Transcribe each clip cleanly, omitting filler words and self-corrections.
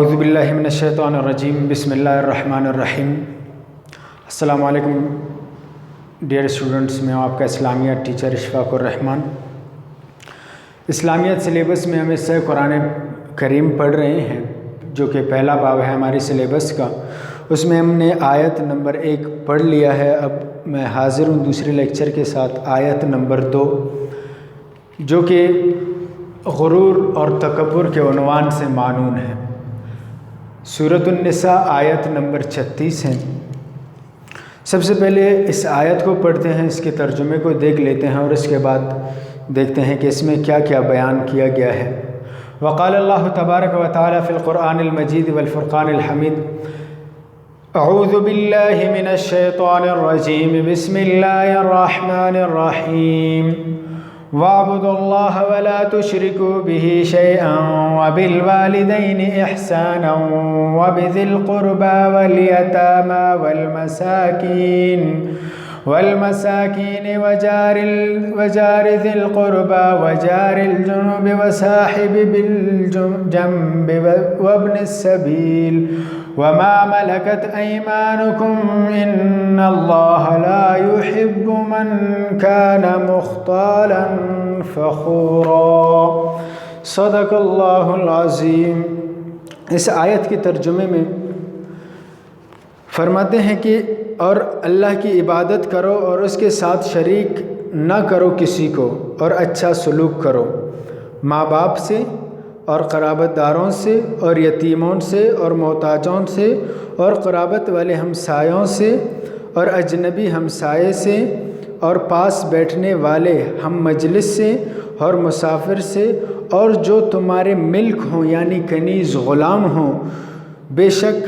اعوذ باللہ من الشیطان الرجیم بسم اللہ الرحمن الرحیم۔ السلام علیکم ڈیئر اسٹوڈنٹس، میں ہوں آپ کا اسلامیات ٹیچر اشفاق الرحمن۔ اسلامیات سلیبس میں ہم حصہ قرآن کریم پڑھ رہے ہیں جو کہ پہلا باب ہے ہماری سلیبس کا۔ اس میں ہم نے آیت نمبر 1 پڑھ لیا ہے۔ اب میں حاضر ہوں دوسرے لیکچر کے ساتھ آیت نمبر 2 جو کہ غرور اور تکبر کے عنوان سے معنون ہے۔ سورۃ النساء آیت نمبر 36 ہے۔ سب سے پہلے اس آیت کو پڑھتے ہیں، اس کے ترجمے کو دیکھ لیتے ہیں اور اس کے بعد دیکھتے ہیں کہ اس میں کیا کیا بیان کیا گیا ہے۔ وقال اللہ تبارک و تعالی فی القرآن المجید والفرقان الحمید، اعوذ باللہ من الشیطان الرجیم بسم اللہ الرحمن الرحیم، وَاعْبُدُوا اللَّهَ وَلَا تُشْرِكُوا بِهِ شَيْئًا وَبِالْوَالِدَيْنِ إِحْسَانًا وَبِذِي الْقُرْبَى وَالْيَتَامَى وَالْمَسَاكِينِ وَجَارِ ذِي الْقُرْبَى وَجَارِ الْجُنُبِ وَصَاحِبِ بِالْجَنبِ وَابْنِ السَّبِيلِ وَمَا مَلَكَتْ أَيْمَانُكُمْ إِنَّ اللَّهَ لَا يُحِبُّ مَنْ كَانَ مُخْتَالًا فَخُورًا۔ صدق اللہ العظیم۔ اس آیت کے ترجمے میں فرماتے ہیں کہ اور اللہ کی عبادت کرو اور اس کے ساتھ شریک نہ کرو کسی کو، اور اچھا سلوک کرو ماں باپ سے اور قرابت داروں سے اور یتیموں سے اور محتاجوں سے اور قرابت والے ہمسایوں سے اور اجنبی ہمسائے سے اور پاس بیٹھنے والے ہم مجلس سے اور مسافر سے اور جو تمہارے ملک ہوں یعنی کنیز غلام ہوں۔ بے شک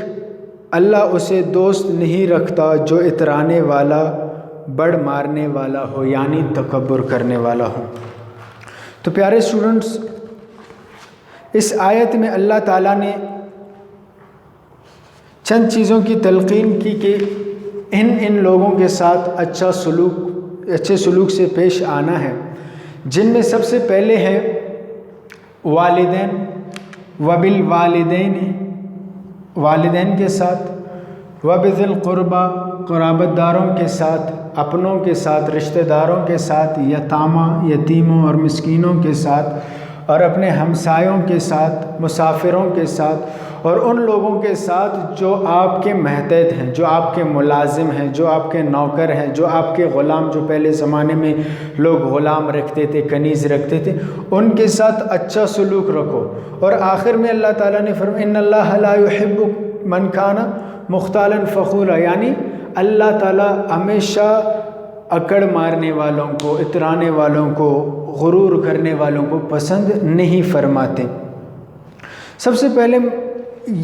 اللہ اسے دوست نہیں رکھتا جو اترانے والا، بڑ مارنے والا ہو یعنی تکبر کرنے والا ہو۔ تو پیارے اسٹوڈنٹس، اس آیت میں اللہ تعالیٰ نے چند چیزوں کی تلقین کی کہ ان لوگوں کے ساتھ اچھے سلوک سے پیش آنا ہے، جن میں سب سے پہلے ہے والدین، وبالوالدین، والدین کے ساتھ، وبذی القربى، قرابت داروں کے ساتھ، اپنوں کے ساتھ، رشتہ داروں کے ساتھ، یتامہ، یتیموں اور مسکینوں کے ساتھ، اور اپنے ہمسایوں کے ساتھ، مسافروں کے ساتھ، اور ان لوگوں کے ساتھ جو آپ کے ماتحت ہیں، جو آپ کے ملازم ہیں، جو آپ کے نوکر ہیں، جو آپ کے غلام، جو پہلے زمانے میں لوگ غلام رکھتے تھے، کنیز رکھتے تھے، ان کے ساتھ اچھا سلوک رکھو۔ اور آخر میں اللہ تعالیٰ نے فرمایا ان اللہ لا يحب من کان مختالا فخورا، یعنی اللہ تعالیٰ ہمیشہ اکڑ مارنے والوں کو، اترانے والوں کو، غرور کرنے والوں کو پسند نہیں فرماتے۔ سب سے پہلے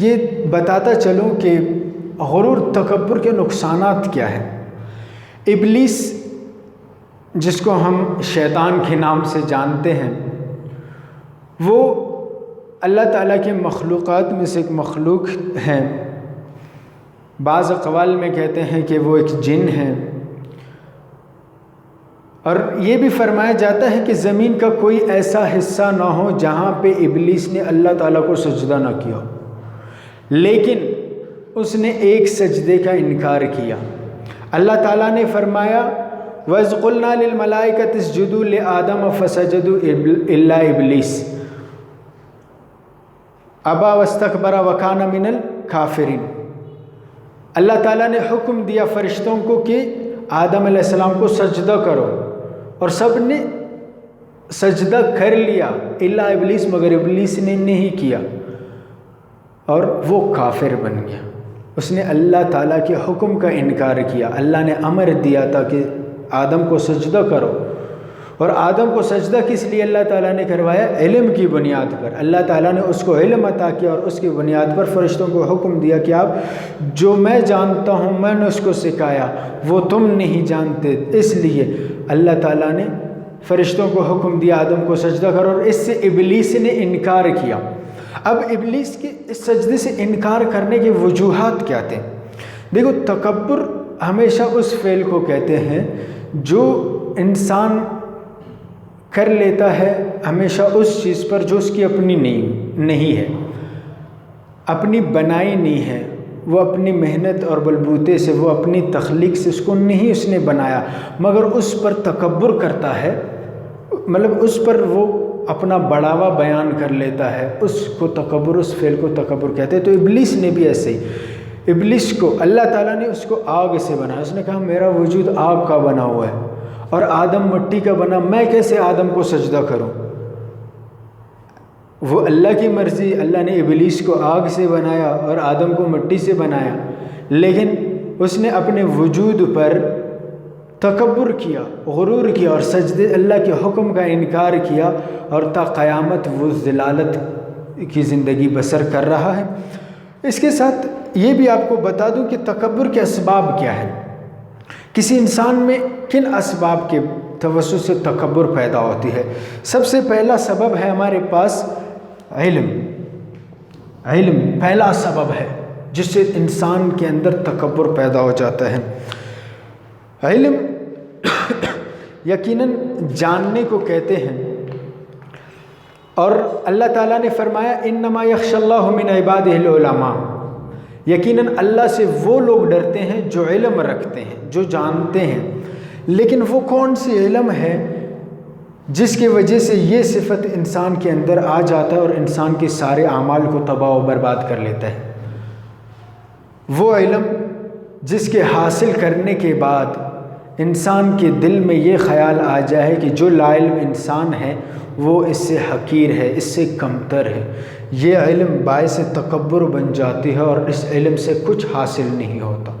یہ بتاتا چلوں کہ غرور تکبر کے نقصانات کیا ہیں۔ ابلیس، جس کو ہم شیطان کے نام سے جانتے ہیں، وہ اللہ تعالیٰ کے مخلوقات میں سے ایک مخلوق ہیں۔ بعض اقوال میں کہتے ہیں کہ وہ ایک جن ہے، اور یہ بھی فرمایا جاتا ہے کہ زمین کا کوئی ایسا حصہ نہ ہو جہاں پہ ابلیس نے اللہ تعالیٰ کو سجدہ نہ کیا، لیکن اس نے ایک سجدے کا انکار کیا۔ اللہ تعالیٰ نے فرمایا وَإِذْ قُلْنَا لِلْمَلَائِكَةِ اسْجُدُوا لِآدَمَ فَسَجَدُوا إِلَّا إِبْلِيسَ أَبَى وَاسْتَكْبَرَ وَكَانَ مِنَ الْكَافِرِينَ۔ اللہ تعالیٰ نے حکم دیا فرشتوں کو کہ آدم علیہ السلام کو سجدہ کرو، اور سب نے سجدہ کر لیا الا ابلیس، مگر ابلیس نے نہیں کیا اور وہ کافر بن گیا۔ اس نے اللہ تعالیٰ کے حکم کا انکار کیا۔ اللہ نے امر دیا تھا کہ آدم کو سجدہ کرو، اور آدم کو سجدہ کس لیے اللہ تعالیٰ نے کروایا؟ علم کی بنیاد پر۔ اللہ تعالیٰ نے اس کو علم عطا کیا اور اس کی بنیاد پر فرشتوں کو حکم دیا کہ آپ جو میں جانتا ہوں میں نے اس کو سکھایا، وہ تم نہیں جانتے، اس لیے اللہ تعالیٰ نے فرشتوں کو حکم دیا آدم کو سجدہ کرو، اور اس سے ابلیس نے انکار کیا۔ اب ابلیس کے اس سجدے سے انکار کرنے کے وجوہات کیا تھے؟ دیکھو، تکبر ہمیشہ اس فعل کو کہتے ہیں جو انسان کر لیتا ہے ہمیشہ اس چیز پر جو اس کی اپنی نہیں ہے۔ اپنی بنائی نہیں ہے، وہ اپنی محنت اور بلبوتے سے، وہ اپنی تخلیق سے اس کو نہیں اس نے بنایا، مگر اس پر تکبر کرتا ہے، مطلب اس پر وہ اپنا بڑھاوا بیان کر لیتا ہے، اس کو تکبر، اس فعل کو تکبر کہتے ہیں۔ تو ابلیس نے بھی ایسے ہی، ابلیس کو اللہ تعالیٰ نے اس کو آگ سے بنایا، اس نے کہا میرا وجود آگ کا بنا ہوا ہے اور آدم مٹی کا بنا، میں کیسے آدم کو سجدہ کروں؟ وہ اللہ کی مرضی، اللہ نے ابلیس کو آگ سے بنایا اور آدم کو مٹی سے بنایا، لیکن اس نے اپنے وجود پر تکبر کیا، غرور کیا اور سجدے اللہ کے حکم کا انکار کیا، اور تا قیامت وہ ذلالت کی زندگی بسر کر رہا ہے۔ اس کے ساتھ یہ بھی آپ کو بتا دوں کہ تکبر کے اسباب کیا ہے، کسی انسان میں کن اسباب کے توسط سے تکبر پیدا ہوتی ہے۔ سب سے پہلا سبب ہے ہمارے پاس علم پہلا سبب ہے جس سے انسان کے اندر تکبر پیدا ہو جاتا ہے۔ علم یقیناً جاننے کو کہتے ہیں، اور اللہ تعالیٰ نے فرمایا انما یخشی اللہ من عبادہ العلماء، یقیناً اللہ سے وہ لوگ ڈرتے ہیں جو علم رکھتے ہیں، جو جانتے ہیں۔ لیکن وہ کون سی علم ہے جس کی وجہ سے یہ صفت انسان کے اندر آ جاتا ہے اور انسان کے سارے اعمال کو تباہ و برباد کر لیتا ہے؟ وہ علم جس کے حاصل کرنے کے بعد انسان کے دل میں یہ خیال آ جائے کہ جو لا علم انسان ہے وہ اس سے حقیر ہے، اس سے کمتر ہے، یہ علم باعث تکبر بن جاتی ہے اور اس علم سے کچھ حاصل نہیں ہوتا۔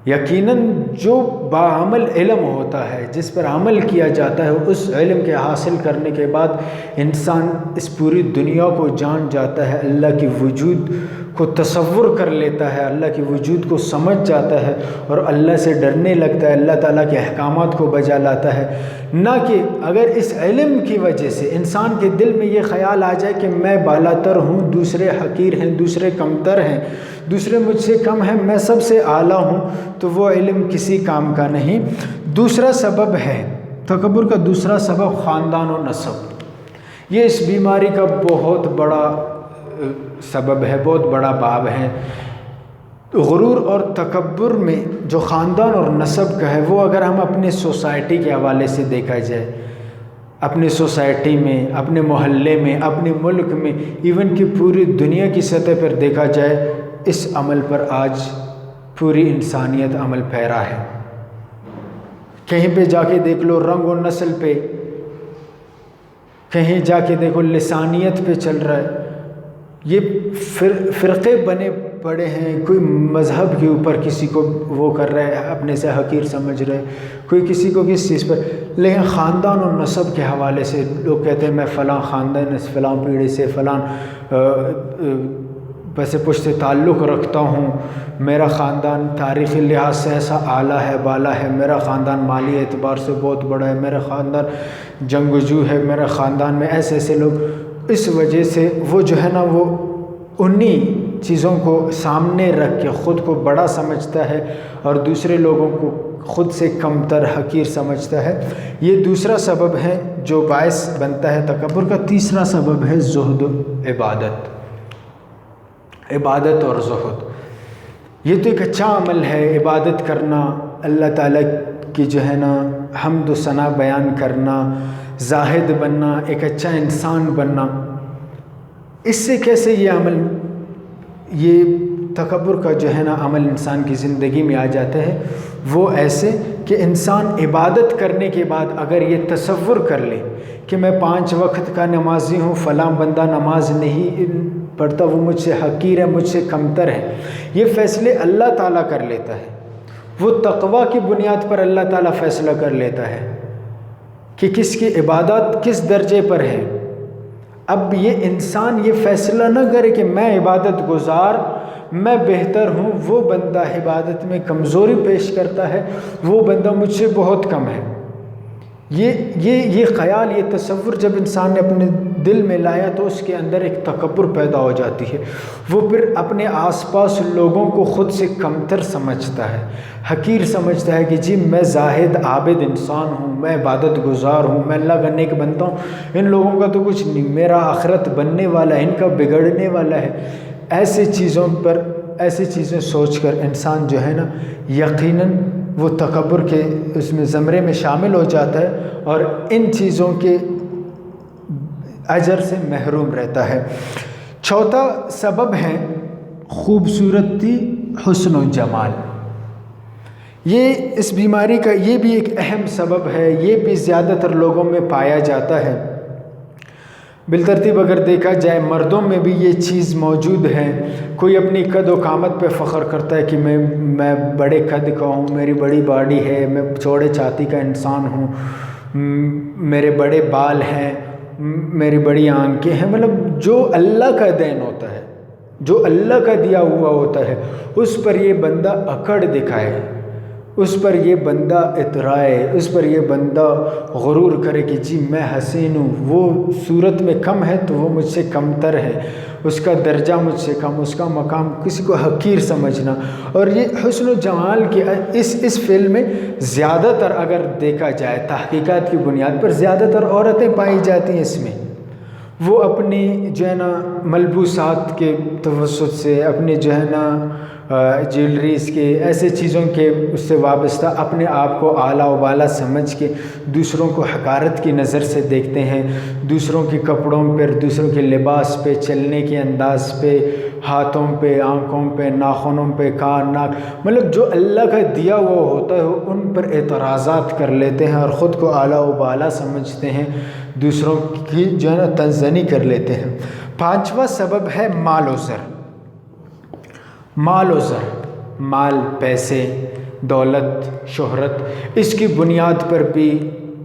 یقیناً جو باعمل علم ہوتا ہے، جس پر عمل کیا جاتا ہے، اس علم کے حاصل کرنے کے بعد انسان اس پوری دنیا کو جان جاتا ہے، اللہ کی وجود کو تصور کر لیتا ہے، اللہ کی وجود کو سمجھ جاتا ہے اور اللہ سے ڈرنے لگتا ہے، اللہ تعالیٰ کے احکامات کو بجا لاتا ہے۔ نہ کہ اگر اس علم کی وجہ سے انسان کے دل میں یہ خیال آ جائے کہ میں بالاتر ہوں، دوسرے حقیر ہیں، دوسرے کمتر ہیں، دوسرے مجھ سے کم ہیں، میں سب سے اعلیٰ ہوں، تو وہ علم کسی کام کا نہیں۔ دوسرا سبب ہے تکبر کا، دوسرا سبب خاندان و نسب۔ یہ اس بیماری کا بہت بڑا سبب ہے، بہت بڑا باب ہے۔ غرور اور تکبر میں جو خاندان اور نسب کا ہے، وہ اگر ہم اپنے سوسائٹی کے حوالے سے دیکھا جائے، اپنے سوسائٹی میں، اپنے محلے میں، اپنے ملک میں، ایون کہ پوری دنیا کی سطح پر دیکھا جائے، اس عمل پر آج پوری انسانیت عمل پیرا ہے۔ کہیں پہ جا کے دیکھ لو، رنگ و نسل پہ، کہیں جا کے دیکھو لسانیت پہ چل رہا ہے۔ یہ فرقے بنے پڑے ہیں، کوئی مذہب کے اوپر کسی کو وہ کر رہا ہے، اپنے سے حقیر سمجھ رہے، کوئی کسی کو کس چیز پر۔ لیکن خاندان اور نسب کے حوالے سے لوگ کہتے ہیں میں فلاں خاندان، فلاں پیڑھی سے، فلاں ویسے پشت تعلق رکھتا ہوں، میرا خاندان تاریخی لحاظ سے ایسا اعلیٰ ہے، بالا ہے، میرا خاندان مالی اعتبار سے بہت بڑا ہے، میرا خاندان جنگجو ہے، میرا خاندان میں ایسے ایسے لوگ۔ اس وجہ سے وہ جو ہے نا، وہ انہی چیزوں کو سامنے رکھ کے خود کو بڑا سمجھتا ہے اور دوسرے لوگوں کو خود سے کمتر، حقیر سمجھتا ہے۔ یہ دوسرا سبب ہے جو باعث بنتا ہے تکبر کا۔ تیسرا سبب ہے زہد و عبادت، عبادت اور زہد۔ یہ تو ایک اچھا عمل ہے، عبادت کرنا، اللہ تعالیٰ کی جو ہے نا حمد و ثنا بیان کرنا، زاہد بننا، ایک اچھا انسان بننا۔ اس سے کیسے یہ عمل، یہ تکبر کا جو ہے نا عمل انسان کی زندگی میں آ جاتا ہے؟ وہ ایسے کہ انسان عبادت کرنے کے بعد اگر یہ تصور کر لے کہ میں 5 وقت کا نمازی ہوں، فلاں بندہ نماز نہیں پڑھتا، وہ مجھ سے حقیر ہے، مجھ سے کمتر ہے، یہ فیصلے اللہ تعالیٰ کر لیتا ہے۔ وہ تقویٰ کی بنیاد پر اللہ تعالیٰ فیصلہ کر لیتا ہے کہ کس کی عبادت کس درجے پر ہے۔ اب یہ انسان یہ فیصلہ نہ کرے کہ میں عبادت گزار، میں بہتر ہوں، وہ بندہ عبادت میں کمزوری پیش کرتا ہے، وہ بندہ مجھ سے بہت کم ہے۔ یہ خیال، یہ تصور جب انسان نے اپنے دل میں لایا تو اس کے اندر ایک تکبر پیدا ہو جاتی ہے۔ وہ پھر اپنے آس پاس لوگوں کو خود سے کمتر سمجھتا ہے، حقیر سمجھتا ہے کہ جی میں زاہد عابد انسان ہوں، میں عبادت گزار ہوں، میں اللہ کا نیک بنتا ہوں، ان لوگوں کا تو کچھ نہیں، میرا آخرت بننے والا ہے، ان کا بگڑنے والا ہے۔ ایسی چیزیں سوچ کر انسان جو ہے نا یقیناً وہ تکبر کے اس میں زمرے میں شامل ہو جاتا ہے اور ان چیزوں کے اجر سے محروم رہتا ہے۔ چوتھا سبب ہے خوبصورتی، حسن و جمال۔ یہ اس بیماری کا یہ بھی ایک اہم سبب ہے، یہ بھی زیادہ تر لوگوں میں پایا جاتا ہے۔ بالترتیب اگر دیکھا جائے مردوں میں بھی یہ چیز موجود ہے۔ کوئی اپنی قد و قامت پہ فخر کرتا ہے کہ میں بڑے قد کا ہوں، میری بڑی باڈی ہے، میں چوڑے چھاتی کا انسان ہوں، میرے بڑے بال ہیں، میری بڑی آنکھیں ہیں۔ مطلب جو اللہ کا دین ہوتا ہے، جو اللہ کا دیا ہوا ہوتا ہے، اس پر یہ بندہ اکڑ دکھائے، اس پر یہ بندہ اترائے، اس پر یہ بندہ غرور کرے کہ جی میں حسین ہوں، وہ صورت میں کم ہے تو وہ مجھ سے کم تر ہے، اس کا درجہ مجھ سے کم، اس کا مقام، کسی کو حقیر سمجھنا۔ اور یہ حسن و جمال کی اس فعل میں زیادہ تر اگر دیکھا جائے تحقیقات کی بنیاد پر زیادہ تر عورتیں پائی جاتی ہیں۔ اس میں وہ اپنی جو ہے نا ملبوسات کے توسط سے، اپنے جو ہے نا جیولریز کے ایسے چیزوں کے اس سے وابستہ اپنے آپ کو اعلیٰ و بالا سمجھ کے دوسروں کو حقارت کی نظر سے دیکھتے ہیں، دوسروں کے کپڑوں پر، دوسروں کے لباس پہ، چلنے کے انداز پہ، ہاتھوں پہ، آنکھوں پہ، ناخنوں پہ، کان، ناک، مطلب جو اللہ کا دیا ہوا ہوتا ہے ان پر اعتراضات کر لیتے ہیں اور خود کو اعلیٰ و بالا سمجھتے ہیں، دوسروں کی جو ہے نا تنزنی کر لیتے ہیں۔ پانچواں سبب ہے مال و زر۔ مال و زر، مال، پیسے، دولت، شہرت، اس کی بنیاد پر بھی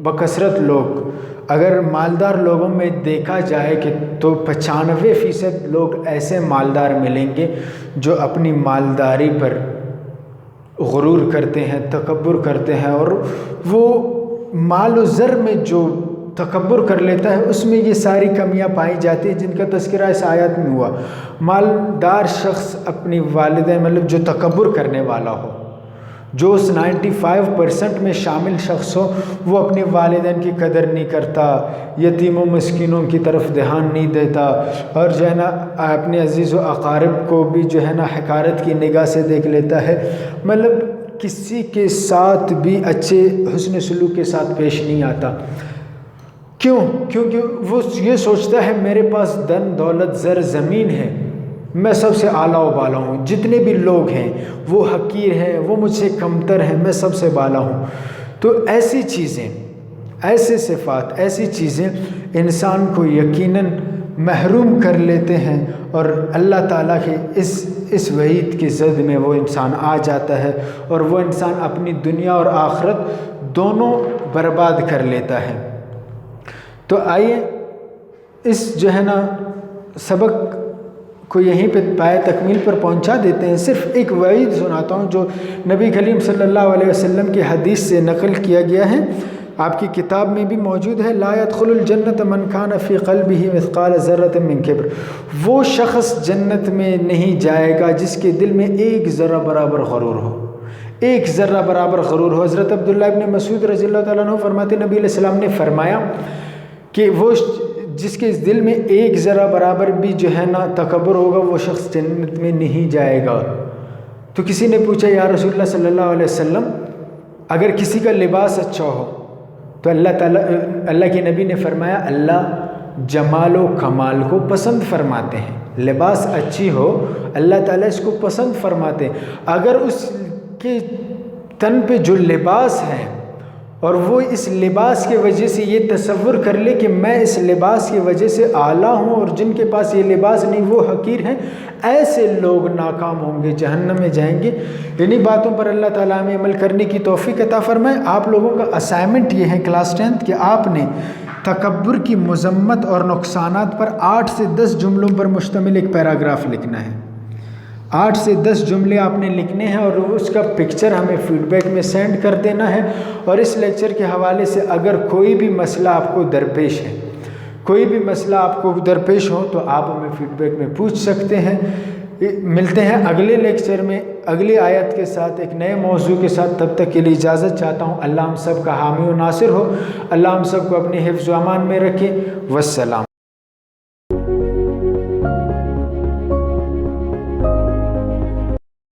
بکثرت لوگ، اگر مالدار لوگوں میں دیکھا جائے کہ تو 95% لوگ ایسے مالدار ملیں گے جو اپنی مالداری پر غرور کرتے ہیں، تکبر کرتے ہیں، اور وہ مال و زر میں جو تکبر کر لیتا ہے اس میں یہ ساری کمیاں پائی جاتی ہیں جن کا تذکرہ اس آیت میں ہوا۔ مالدار شخص اپنی والدین، مطلب جو تکبر کرنے والا ہو، جو اس 95% میں شامل شخص ہو، وہ اپنے والدین کی قدر نہیں کرتا، یتیموں مسکینوں کی طرف دھیان نہیں دیتا، اور جو ہے نا اپنے عزیز و اقارب کو بھی جو ہے نا حقارت کی نگاہ سے دیکھ لیتا ہے، مطلب کسی کے ساتھ بھی اچھے حسن سلوک کے ساتھ پیش نہیں آتا۔ کیوں؟ کیونکہ وہ یہ سوچتا ہے میرے پاس دن دولت زر زمین ہے، میں سب سے اعلیٰ و بالا ہوں، جتنے بھی لوگ ہیں وہ حقیر ہیں، وہ مجھ سے کمتر ہیں، میں سب سے بالا ہوں۔ تو ایسی چیزیں، ایسے صفات، ایسی چیزیں انسان کو یقیناً محروم کر لیتے ہیں اور اللہ تعالیٰ کے اس وعید کی زد میں وہ انسان آ جاتا ہے اور وہ انسان اپنی دنیا اور آخرت دونوں برباد کر لیتا ہے۔ تو آئیے اس جو ہے نا سبق کو یہیں پہ پائے تکمیل پر پہنچا دیتے ہیں۔ صرف ایک وعید سناتا ہوں جو نبی کریم صلی اللہ علیہ وسلم کی حدیث سے نقل کیا گیا ہے، آپ کی کتاب میں بھی موجود ہے۔ لا يدخل الجنت من كان في قلبه مثقال ذرة من کبر، وہ شخص جنت میں نہیں جائے گا جس کے دل میں ایک ذرہ برابر غرور ہو، ایک ذرہ برابر غرور ہو۔ حضرت عبداللہ ابن مسعود رضی اللہ تعالیٰ عنہ فرماتے، نبی علیہ السلام نے فرمایا کہ وہ جس کے دل میں ایک ذرہ برابر بھی جو ہے نا تکبر ہوگا وہ شخص جنت میں نہیں جائے گا۔ تو کسی نے پوچھا یا رسول اللہ صلی اللہ علیہ وسلم اگر کسی کا لباس اچھا ہو تو اللہ کے نبی نے فرمایا اللہ جمال و کمال کو پسند فرماتے ہیں، لباس اچھی ہو اللہ تعالیٰ اس کو پسند فرماتے ہیں۔ اگر اس کے تن پہ جو لباس ہے اور وہ اس لباس کی وجہ سے یہ تصور کر لے کہ میں اس لباس کی وجہ سے اعلیٰ ہوں اور جن کے پاس یہ لباس نہیں وہ حقیر ہیں، ایسے لوگ ناکام ہوں گے، جہنم میں جائیں گے۔ انہی باتوں پر اللہ تعالیٰ ہمیں عمل کرنے کی توفیق عطا فرمائے۔ آپ لوگوں کا اسائنمنٹ یہ ہے کلاس 10 کہ آپ نے تکبر کی مذمت اور نقصانات پر 8 سے 10 جملوں پر مشتمل ایک پیراگراف لکھنا ہے۔ 8 سے 10 جملے آپ نے لکھنے ہیں اور اس کا پکچر ہمیں فیڈ بیک میں سینڈ کر دینا ہے۔ اور اس لیکچر کے حوالے سے اگر کوئی بھی مسئلہ آپ کو درپیش ہے، کوئی بھی مسئلہ آپ کو درپیش ہو تو آپ ہمیں فیڈ بیک میں پوچھ سکتے ہیں۔ ملتے ہیں اگلے لیکچر میں اگلی آیت کے ساتھ ایک نئے موضوع کے ساتھ، تب تک کے لیے اجازت چاہتا ہوں۔ اللہ ہم سب کا حامی و ناصر ہو، اللہ ہم سب کو اپنے حفظ و امان میں رکھے۔ والسلام۔